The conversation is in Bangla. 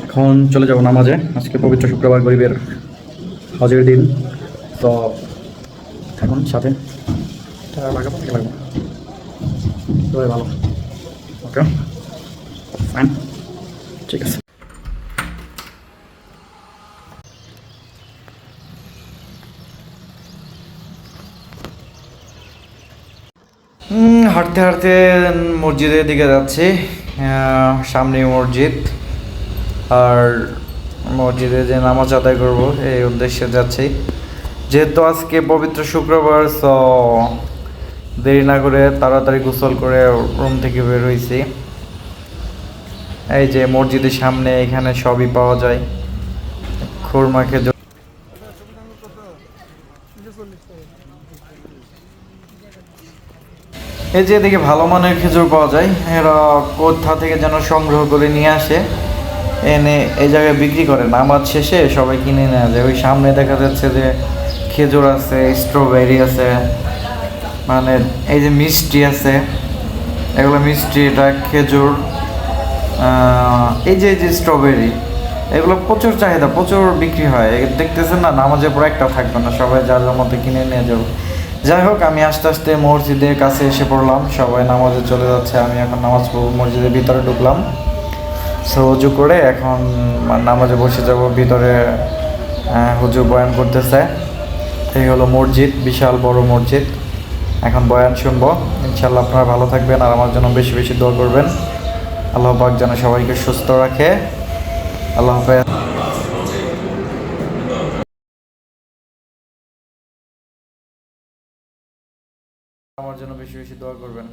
এখন চলে যাব নামাজে। আজকে পবিত্র শুক্রবার, গরিবের হজের দিন। তো এখন সাথে লাগাবো কি লাগবো, সবাই ভালো। ওকে, ফাইন, ঠিক আছে। হাঁটতে হাঁটতে মসজিদের দিকে যাচ্ছি। সামনে মসজিদ, আর মসজিদে যে নামাজ আদায় করবো এই উদ্দেশ্যে যাচ্ছি। যেহেতু আজকে পবিত্র শুক্রবার, সো দেরি না করে তাড়াতাড়ি গোসল করে রুম থেকে বের হয়েছি। এই যে মসজিদের সামনে, এখানে সবই পাওয়া যায়, খুরমা খেজুর। এই যে এদিকে ভালো মানের খেজুর পাওয়া যায়, এরা কোথা থেকে যেন সংগ্রহ করে নিয়ে আসে, এনে এই জায়গায় বিক্রি করে। নামাজ শেষে সবাই কিনে নেওয়া যায়। ওই সামনে দেখা যাচ্ছে যে খেজুর আছে, স্ট্রবেরি আছে, মানে এই যে মিষ্টি আছে, এগুলো মিষ্টি, এটা খেজুর। এই যে স্ট্রবেরি, এগুলো প্রচুর চাহিদা, প্রচুর বিক্রি হয়। দেখতেছেন না, নামাজের পর একটা থাকবে না, সবাই যার যার মতো কিনে নিয়ে যাবো। যাই হোক, আমি আস্তে আস্তে মসজিদের কাছে এসে পড়লাম, সবাই নামাজে চলে যাচ্ছে। আমি এখন নামাজ পড়ব, মসজিদের ভিতরে ঢুকলাম। সো উজু করে এখন নামাজে বসে যাব। ভিতরে হুজুর বয়ান করতেছে। এই হলো মসজিদ, বিশাল বড় মসজিদ। এখন বয়ান শুনবো। ইনশাল্লাহ আপনারা ভালো থাকবেন আর আমার জন্য বেশি বেশি দোয়া করবেন। আল্লাহ পাক যেন সবাইকে সুস্থ রাখে। আল্লাহ হাফেজ। আমার জন্য বেশি বেশি দোয়া করবেন।